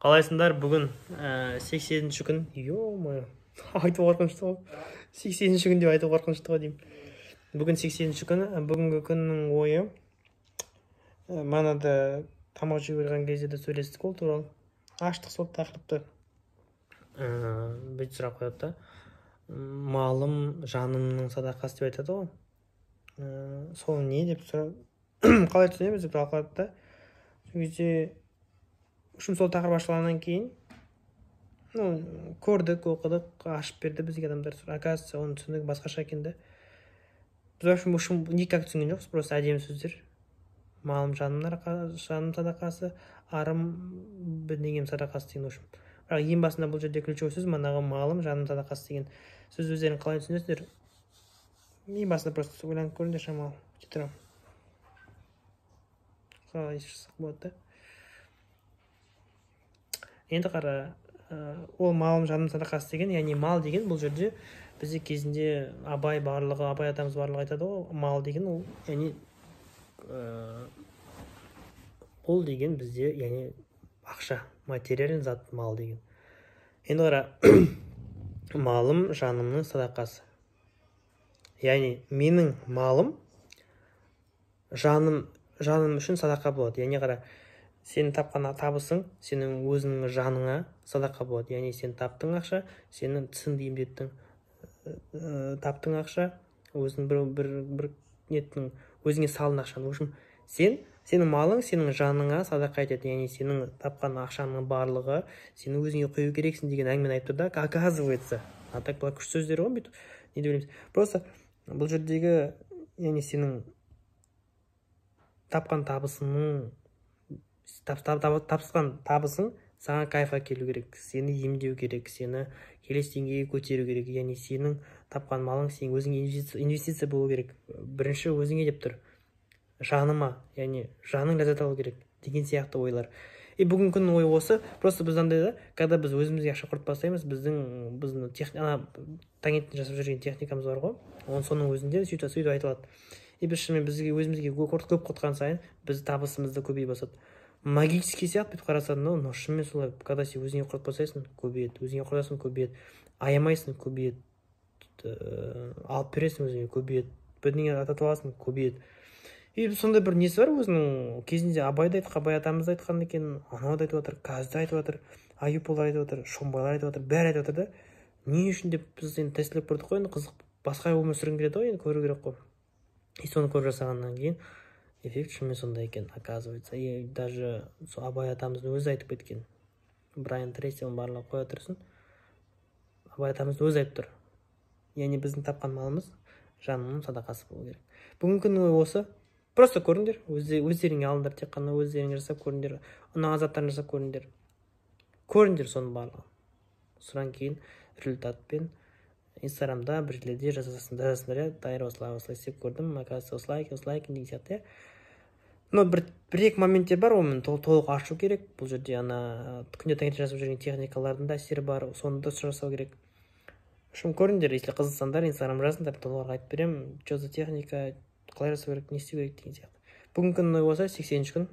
Қалайсыңдар? Бүгін 80-ші күн. Ё-моё. Айту қорқынышты ғой. 80-ші күн деп айту қорқынышты ғой деймін. Бүгін 80-ші күн. Бүгінгі күннің ойы. Манада тамақ жеп жүрген кезде де сөйлестік ол туралы. Аштық сол тақырыпты. Бүйтіп сұрақ қояды да. Малым, жанымның садақасы деп айтады ғой. Сол не деп сұрап қалай түсінеміз деп талқылады да. Сол кезде сол тақырып ашылғаннан кейін көрдік, оқыдық, ашып берді бізге адамдар. Оказывается, оны түсіндік басқаша екен да. Біз вообще никак түсінген жоқпыз, просто әдемі сөздер. Малым, жаным садақасы, арым, бірдеңем садақасы деген общем. Бірақ ең басында бұл жерде ключевой сөз манағы малым, жаным садақасы деген сөз өздерің қалай түсінесіздер? Ең басында просто ойланып көріңдер шамалы. Кетірем. Қалай жасақ болады да. Енді қара, ол малым, жаным садақасы деген, яғни мал деген бұл жерде бізде кезінде Абай атамыз барлығы айтады ғой, мал деген ол, яғни ол деген бізде, яғни ақша, материален зат мал деген. Енді қара, малым, жанымның садақасы. Яғни менің малым, жаным үшін садақа болады. Яғни қара, сен тапқан табысың, сенің өзіңнің жаныңа садақа болады. Яғни сен таптың ақша, сенің тісіңді емдеттің, таптың ақша, өзің бір неттің, өзіңе салын ақшаны. В общем, сенің малың, сенің жаныңа садақа етеді. Яғни сенің тапқан ақшаның барлығы, сені өзіңе құю керексің деген әңгімені айтып тұр да, оказывается. А так бұлар күш сөздері ғой, бүйтіп. Не деп ойлаймыз? Просто бұл жердегі, яғни сенің тапқан табысының тапсырған табысың саған кайф әкелу керек, сені емдеу керек, сені келесі деңгейге көтеру керек. Яғни сенің тапқан малың сен өзіңе инвестиция болу керек. Бірінші өзіңе деп тұр. Жаныма, яғни жаның ләззат алу керек деген сияқты ойлар. Бүгінгі күннің ойы осы. Просто біз андай да, когда біз өзімізге ақша құртпасаймыз, біздің таңертең жасап жүрген техникамыз бар ғой. Соның өзінде сөйтіп айтылады. Біз шынымен бізге өзімізге көп құртқан сайын біз табысымызды көбейе басады. Магический сияқты бүйтіп қарасаң, но шынымен солай. Когда сен өзіңе құртпасайсың, көбейеді. Өзіңе құртасың, көбейеді. Аямайсың, көбейеді. Алып бересің өзіңе, көбейеді. Бірдеңе ататып аласың, көбейеді. Сондай бір несі бар өзінің кезінде Абай атамыз айтқан екен, анау да айтып жатыр, Қазды айтып жатыр, Аюпұлдар айтып жатыр, Шомбайлар айтып жатыр, бәрі айтып жатыр да. Не үшін деп біз енді тестілеп көрдік қой, енді қызық, басқа өмір сүргім келеді ғой, енді көру керек қой. Соны көріп жасағаннан кейін эффект шынымен сондай екен, оказывается. Даже Абай атамыздың өзі айтып кеткен. Брайан Трейси оның барлығы қоя тұрсын. Абай атамыз өзі айтып тұр. Яғни біздің тапқан малымыз жанымның садақасы болу керек. Бүгінгі күннің ойы осы. Просто көріңдер, өздеріңе алыңдар, тек қана өздеріңе жасап көріңдер, ұнаған заттарын жасап көріңдер. Көріңдер соның барлығын. Содан кейін результатпен Инстаграмда бір жерлерде жазасыңдар, дайыр осылай істеп көрдім, оказывается осылай деген сияқты. Но бір-екі моменттер бар, оны толық ашу керек. Бұл жерде күнде таңертең жасап жүрген техникалардың да әсері бар, соны да жасау керек. Шын көріңдер, если қызықсаңдар, Инстаграм жазыңдар, толық айтып беремін, что за техника, қалай жасау керек, не істеу керек деген сияқты. Бүгінгі күннің ойы осы, 80-ші күн.